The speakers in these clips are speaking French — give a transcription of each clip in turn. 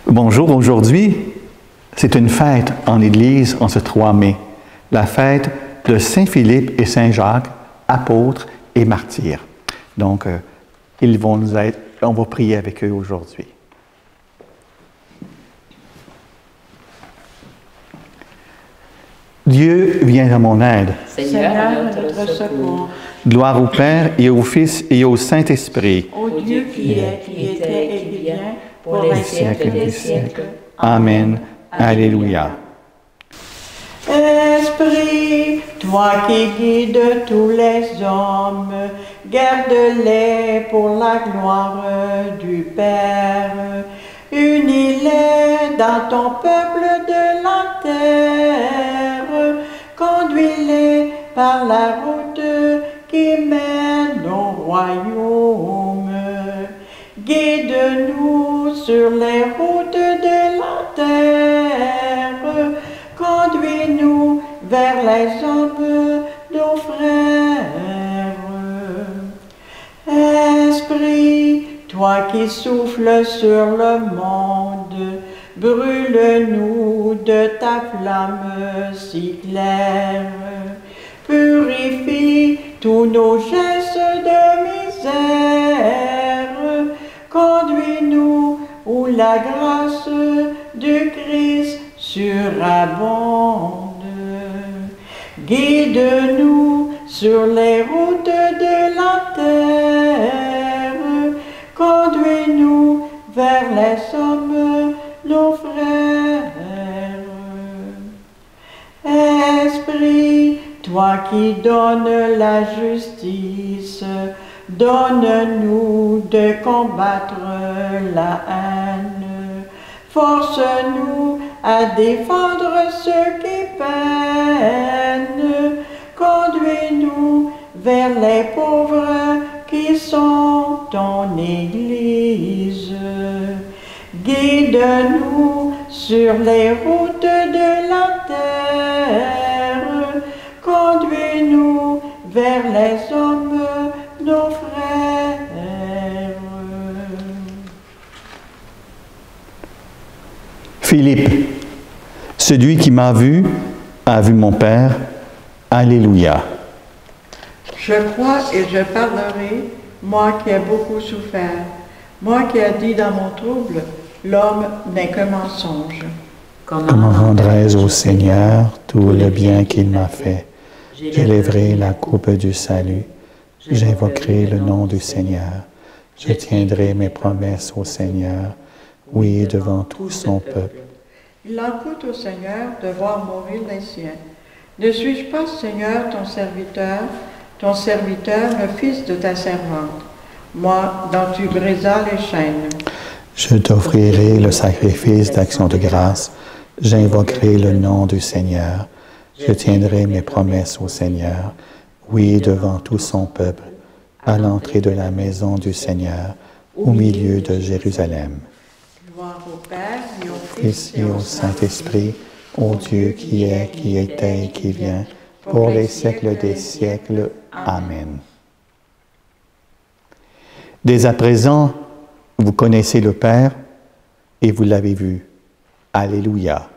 Bonjour, aujourd'hui, c'est une fête en Église en ce 3 mai, la fête de Saint-Philippe et Saint-Jacques, apôtres et martyrs. Donc, ils vont nous être, on va prier avec eux aujourd'hui. Dieu vient à mon aide. Seigneur, notre secours. Gloire au Père et au Fils et au Saint-Esprit. Ô Dieu qui est, qui était et qui vient, pour les siècles des siècles. Amen. Alléluia. Esprit, toi qui guides tous les hommes, garde-les pour la gloire du Père. Unis-les dans ton peuple de la terre, conduis-les par la route qui mène au royaume. Guide-nous sur les routes de la terre, conduis-nous vers les hommes, nos frères. Esprit, toi qui souffles sur le monde, brûle-nous de ta flamme si claire. Purifie tous nos gestes de misère. Conduis-nous où la grâce du Christ surabonde. Guide-nous sur les routes de la terre. Conduis-nous vers les hommes, nos frères. Esprit, toi qui donnes la justice, donne-nous de combattre la haine. Force-nous à défendre ceux qui peinent. Conduis-nous vers les pauvres qui sont ton Église. Guide-nous sur les routes de la terre. Conduis-nous vers les hommes, nos frères. Philippe, celui qui m'a vu a vu mon Père. Alléluia. Je crois et je parlerai, moi qui ai beaucoup souffert, moi qui ai dit dans mon trouble, l'homme n'est que mensonge. Comment rendrai-je au Seigneur tout le bien qu'il m'a fait? J'élèverai la coupe du salut. J'invoquerai le nom du Seigneur. Je tiendrai mes promesses au Seigneur, oui, devant tout son peuple. Il en coûte au Seigneur de voir mourir les siens. Ne suis-je pas, Seigneur, ton serviteur, le fils de ta servante, moi dont tu brisas les chaînes? Je t'offrirai le sacrifice d'action de grâce. J'invoquerai le nom du Seigneur. Je tiendrai mes promesses au Seigneur, oui, devant tout son peuple, à l'entrée de la maison du Seigneur, au milieu de Jérusalem. Gloire au Père et au Fils et au Saint-Esprit, ô Dieu qui est, qui était et qui vient, pour les siècles des siècles. Amen. Dès à présent, vous connaissez le Père et vous l'avez vu. Alléluia.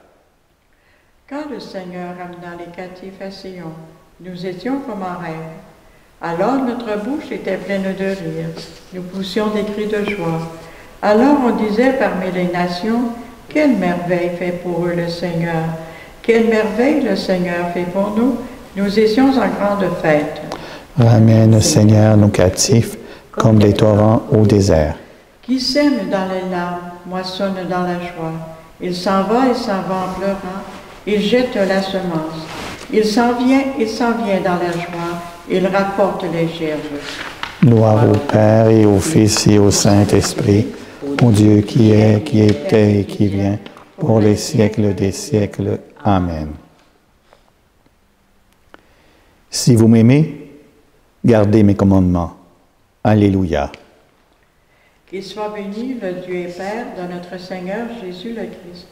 Quand le Seigneur amena les captifs à Sion, nous étions comme en rêve. Alors notre bouche était pleine de rire, nous poussions des cris de joie. Alors on disait parmi les nations, quelle merveille fait pour eux le Seigneur! Quelle merveille le Seigneur fait pour nous! Nous étions en grande fête. Ramène, Seigneur, nos captifs, comme des torrents au désert. Qui sème dans les larmes, moissonne dans la joie. Il s'en va en pleurant, il jette la semence. Il s'en vient dans la joie, il rapporte les gerbes. Gloire au Père et au Fils et au Saint-Esprit, au Dieu qui est, qui était et qui vient, pour les siècles des siècles. Amen. Si vous m'aimez, gardez mes commandements. Alléluia. Qu'il soit béni le Dieu et Père de notre Seigneur Jésus le Christ.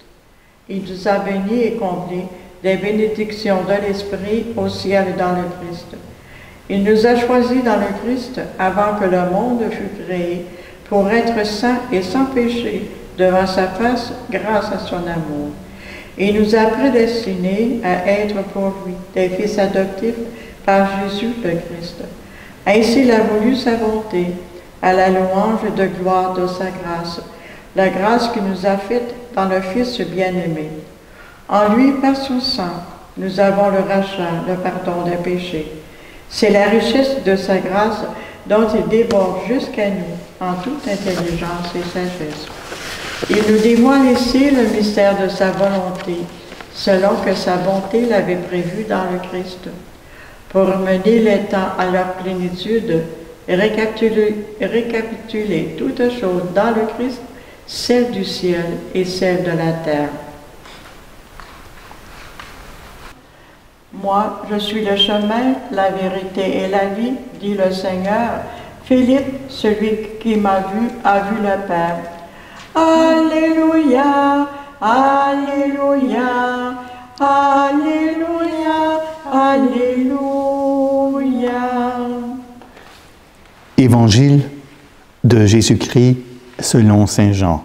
Il nous a bénis et comblés des bénédictions de l'Esprit au ciel et dans le Christ. Il nous a choisis dans le Christ avant que le monde fût créé pour être saints et sans péché devant sa face grâce à son amour. Il nous a prédestinés à être pour lui des fils adoptifs par Jésus le Christ. Ainsi il a voulu sa bonté, à la louange de gloire de sa grâce, la grâce qu'il nous a faite dans le Fils bien-aimé. En lui, par son sang, nous avons le rachat, le pardon des péchés. C'est la richesse de sa grâce dont il déborde jusqu'à nous en toute intelligence et sagesse. Il nous dévoile ici le mystère de sa volonté, selon que sa bonté l'avait prévu dans le Christ, pour mener les temps à leur plénitude et récapituler toutes choses dans le Christ, celles du ciel et celles de la terre. Moi, je suis le chemin, la vérité et la vie, dit le Seigneur. Philippe, celui qui m'a vu, a vu le Père. Alléluia, Alléluia, Alléluia, Alléluia. Évangile de Jésus-Christ selon saint Jean.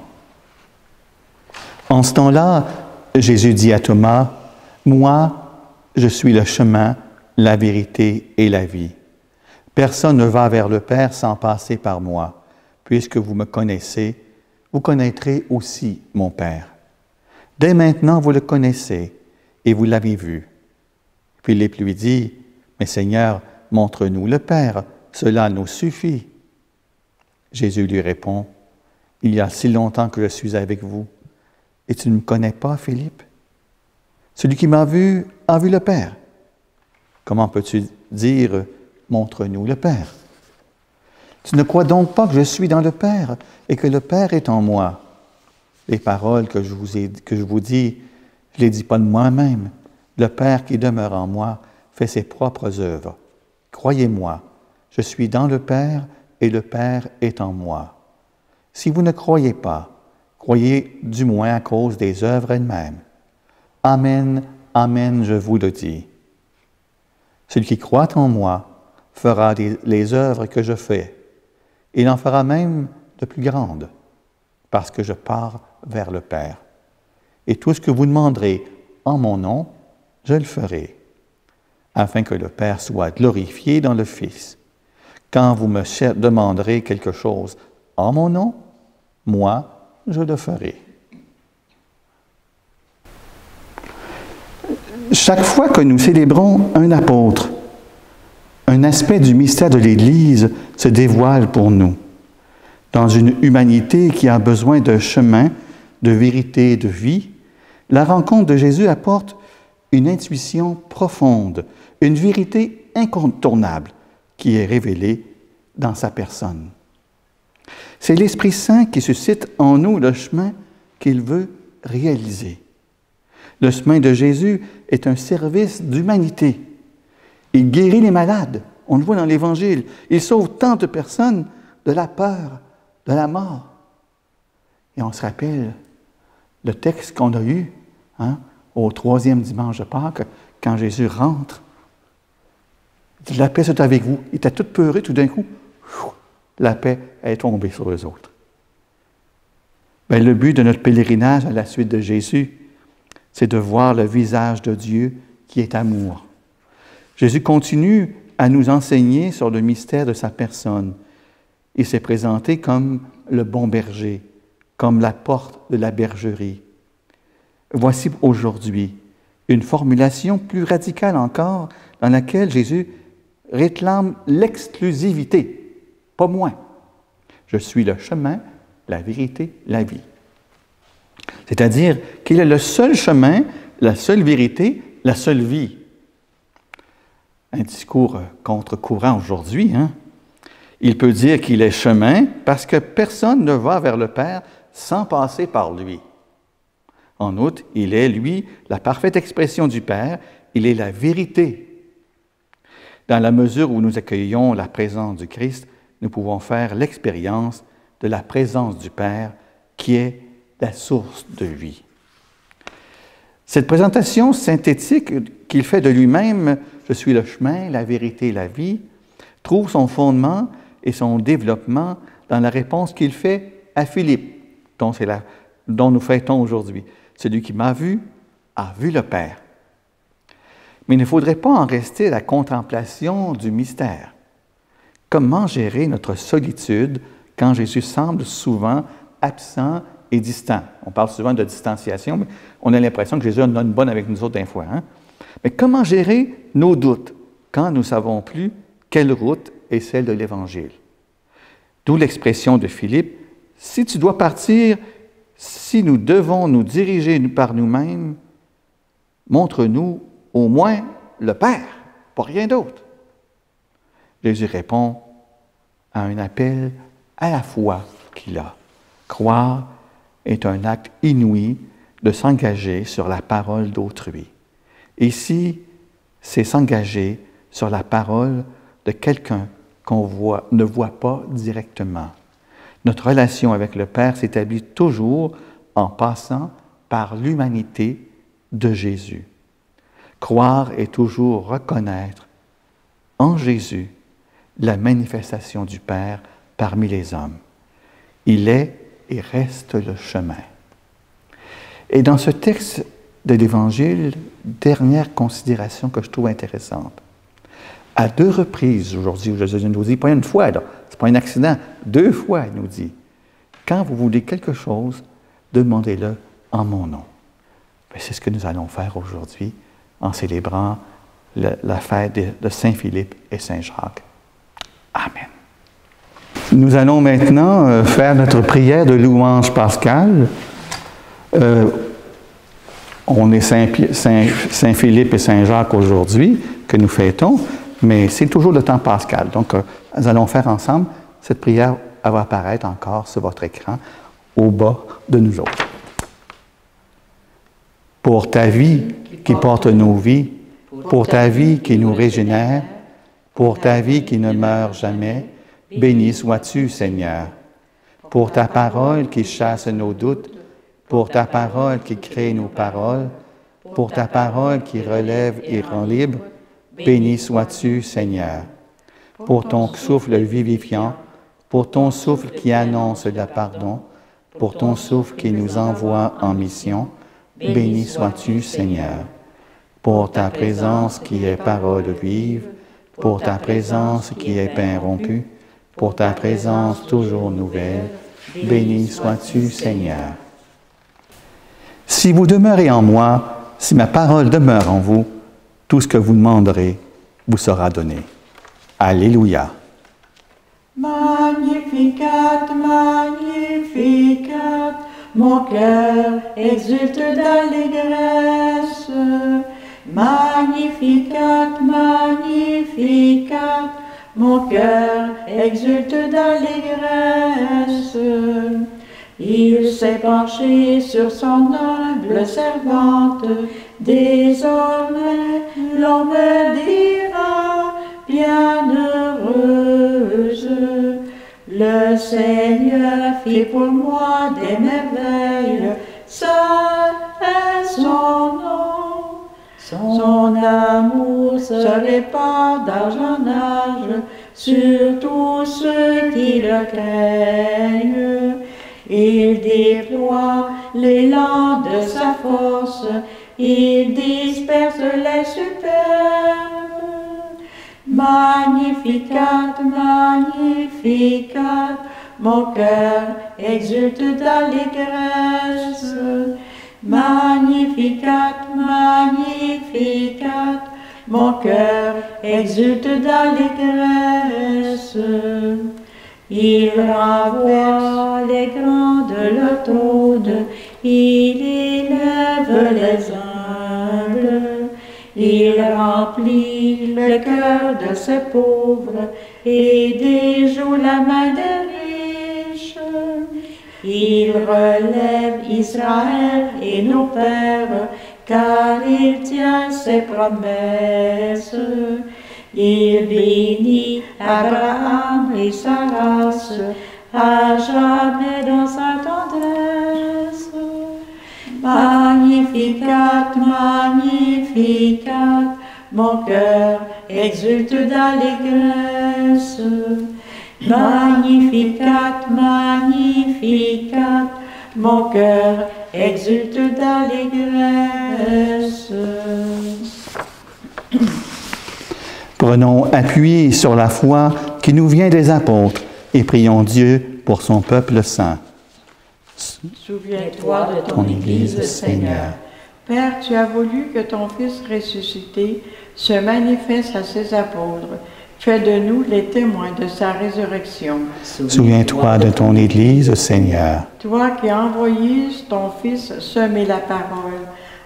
En ce temps-là, Jésus dit à Thomas, « Moi, je suis le chemin, la vérité et la vie. Personne ne va vers le Père sans passer par moi. Puisque vous me connaissez, vous connaîtrez aussi mon Père. Dès maintenant, vous le connaissez et vous l'avez vu. » Philippe lui dit, « Mais Seigneur, montre-nous le Père, cela nous suffit. » Jésus lui répond, « Il y a si longtemps que je suis avec vous, et tu ne me connais pas, Philippe? Celui qui m'a vu a vu le Père. Comment peux-tu dire, montre-nous le Père? Tu ne crois donc pas que je suis dans le Père et que le Père est en moi? Les paroles que je vous dis, je ne les dis pas de moi-même. Le Père qui demeure en moi fait ses propres œuvres. Croyez-moi, je suis dans le Père et le Père est en moi. Si vous ne croyez pas, croyez du moins à cause des œuvres elles-mêmes. Amen, amen, je vous le dis. Celui qui croit en moi fera les œuvres que je fais. Il en fera même de plus grandes, parce que je pars vers le Père. Et tout ce que vous demanderez en mon nom, je le ferai, afin que le Père soit glorifié dans le Fils. Quand vous me demanderez quelque chose en mon nom, moi, je le ferai. Chaque fois que nous célébrons un apôtre, un aspect du mystère de l'Église se dévoile pour nous. Dans une humanité qui a besoin de chemin, de vérité, de vie, la rencontre de Jésus apporte une intuition profonde, une vérité incontournable qui est révélée dans sa personne. C'est l'Esprit Saint qui suscite en nous le chemin qu'il veut réaliser. Le chemin de Jésus est un service d'humanité. Il guérit les malades, on le voit dans l'Évangile. Il sauve tant de personnes de la peur, de la mort. Et on se rappelle le texte qu'on a eu au 3e dimanche de Pâques, quand Jésus rentre. Il dit, la paix soit avec vous. Il était tout peuré, tout d'un coup, la paix est tombée sur eux autres. Bien, le but de notre pèlerinage à la suite de Jésus, c'est de voir le visage de Dieu qui est amour. Jésus continue à nous enseigner sur le mystère de sa personne. Il s'est présenté comme le bon berger, comme la porte de la bergerie. Voici aujourd'hui une formulation plus radicale encore dans laquelle Jésus réclame l'exclusivité, pas moins. Je suis le chemin, la vérité, la vie. C'est-à-dire qu'il est le seul chemin, la seule vérité, la seule vie. Un discours contre-courant aujourd'hui, Il peut dire qu'il est chemin parce que personne ne va vers le Père sans passer par lui. En outre, il est, lui, la parfaite expression du Père, il est la vérité. Dans la mesure où nous accueillons la présence du Christ, nous pouvons faire l'expérience de la présence du Père qui est la source de vie. Cette présentation synthétique qu'il fait de lui-même, « Je suis le chemin, la vérité, la vie », trouve son fondement et son développement dans la réponse qu'il fait à Philippe, dont c'est dont nous fêtons aujourd'hui. Celui qui m'a vu a vu le Père. Mais il ne faudrait pas en rester à la contemplation du mystère. Comment gérer notre solitude quand Jésus semble souvent absent et distant? On parle souvent de distanciation, mais on a l'impression que Jésus en a une bonne avec nous autres d'un fois. Hein? Mais comment gérer nos doutes quand nous ne savons plus quelle route est celle de l'Évangile? D'où l'expression de Philippe, « Si tu dois partir, si nous devons nous diriger par nous-mêmes, montre-nous au moins le Père, pas rien d'autre. » Jésus répond à un appel à la foi qu'il a. Croire est un acte inouï de s'engager sur la parole d'autrui. Ici, c'est s'engager sur la parole de quelqu'un qu'on ne voit pas directement. Notre relation avec le Père s'établit toujours en passant par l'humanité de Jésus. Croire est toujours reconnaître en Jésus la manifestation du Père parmi les hommes. Il est et reste le chemin. Et dans ce texte de l'Évangile, dernière considération que je trouve intéressante. À 2 reprises aujourd'hui, Jésus nous dit, pas une fois, ce n'est pas un accident, 2 fois il nous dit, quand vous voulez quelque chose, demandez-le en mon nom. Bien, c'est ce que nous allons faire aujourd'hui en célébrant la fête de Saint-Philippe et Saint-Jacques. Amen. Nous allons maintenant faire notre prière de louange pascale. On est Saint-Philippe et Saint-Jacques aujourd'hui que nous fêtons, mais c'est toujours le temps pascal. Donc, nous allons faire ensemble cette prière. Elle va apparaître encore sur votre écran au bas de nous autres. Pour ta vie qui porte nos vies, pour ta vie qui nous régénère, pour ta vie qui ne meurt jamais, béni sois-tu, Seigneur. Pour ta parole qui chasse nos doutes, pour ta parole qui crée nos paroles, pour ta parole qui relève et rend libre, béni sois-tu, Seigneur. Pour ton souffle vivifiant, pour ton souffle qui annonce le pardon, pour ton souffle qui nous envoie en mission, béni sois-tu, Seigneur. Pour ta présence qui est parole vive, pour ta présence qui est pain rompu, pour ta présence toujours nouvelle, béni sois-tu, Seigneur. Si vous demeurez en moi, si ma parole demeure en vous, tout ce que vous demanderez vous sera donné. Alléluia. Magnificat, magnificat, mon cœur exulte d'allégresse. Magnificat, magnificat, mon cœur exulte d'allégresse. Il s'est penché sur son humble servante, désormais l'on me dira bienheureuse. Le Seigneur fit pour moi des merveilles, saint est son nom. Son amour se répand d'âge en âge sur tous ceux qui le craignent. Il déploie l'élan de sa force, il disperse les superbes. Magnificat, magnificat, mon cœur exulte d'allégresse. Magnificat, magnificat, mon cœur exulte d'allégresse. Il renvoie les grands de leur trône, il élève les humbles. Il remplit le cœur de ses pauvres et déjoue la main des riches. Il relève Israël et nos pères, car il tient ses promesses. Il bénit Abraham et sa race, à jamais dans sa tendresse. Magnificat, magnificat, mon cœur exulte d'allégresse. Magnificat, magnificat, mon cœur exulte d'allégresse. Prenons appui sur la foi qui nous vient des apôtres et prions Dieu pour son peuple saint. Souviens-toi de ton Église, Seigneur. Père, tu as voulu que ton Fils ressuscité se manifeste à ses apôtres. Fais de nous les témoins de sa résurrection. Souviens-toi de ton Église, Seigneur. Toi qui as envoyé ton Fils semer la parole,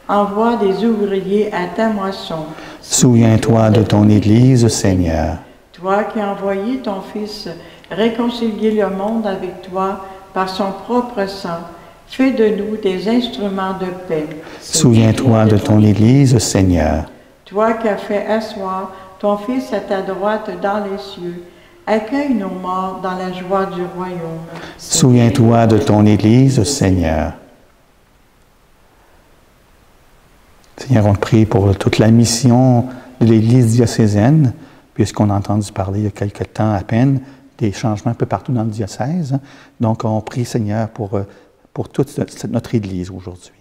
envoie des ouvriers à ta moisson. Souviens-toi de ton Église, Seigneur. Toi qui as envoyé ton Fils réconcilier le monde avec toi par son propre sang, fais de nous des instruments de paix. Souviens-toi de ton Église, Seigneur. Toi qui as fait asseoir ton Fils à ta droite dans les cieux, accueille nos morts dans la joie du royaume. Souviens-toi de ton Église, Seigneur. Seigneur, on te prie pour toute la mission de l'Église diocésaine, puisqu'on a entendu parler il y a quelque temps à peine des changements un peu partout dans le diocèse. Donc, on prie, Seigneur, pour toute notre Église aujourd'hui.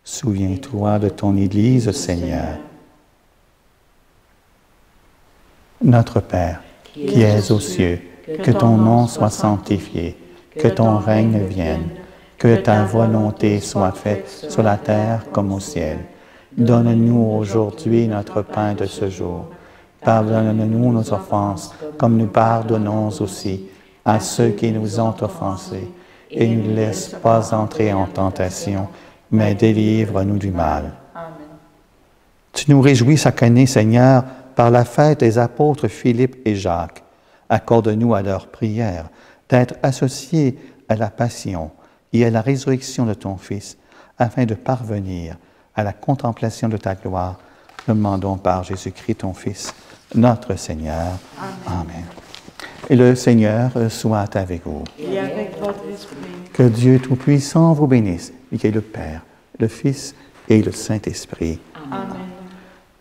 Souviens-toi de ton Église, Seigneur. Notre Père, qui es aux cieux, que ton nom soit sanctifié, que ton règne vienne, que ta volonté soit faite sur la terre comme au ciel. Donne-nous aujourd'hui notre pain de ce jour. Pardonne-nous nos offenses, comme nous pardonnons aussi à ceux qui nous ont offensés. Et ne nous laisse pas entrer en tentation, mais délivre-nous du mal. Amen. Tu nous réjouis chaque année, Seigneur, par la fête des apôtres Philippe et Jacques. Accorde-nous à leur prière d'être associés à la passion et à la résurrection de ton Fils, afin de parvenir à la contemplation de ta gloire. Nous demandons par Jésus-Christ, ton Fils, notre Seigneur. Amen. Amen. Et le Seigneur soit avec vous. Et avec votre esprit. Que Dieu Tout-Puissant vous bénisse, et qu'il est le Père, le Fils et le Saint-Esprit. Amen.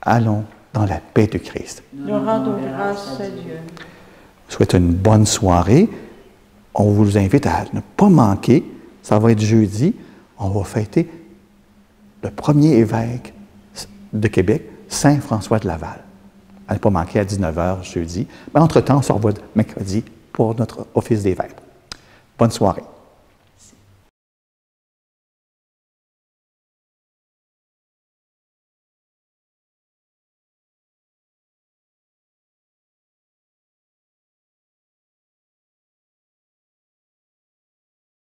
Allons dans la paix du Christ. Nous rendons grâce à Dieu. Je vous souhaite une bonne soirée. On vous invite à ne pas manquer. Ça va être jeudi. On va fêter le premier évêque de Québec, Saint François de Laval. À ne pas manquer à 19h jeudi. Mais entre-temps, on se revoit mercredi pour notre office d'évêque. Bonne soirée.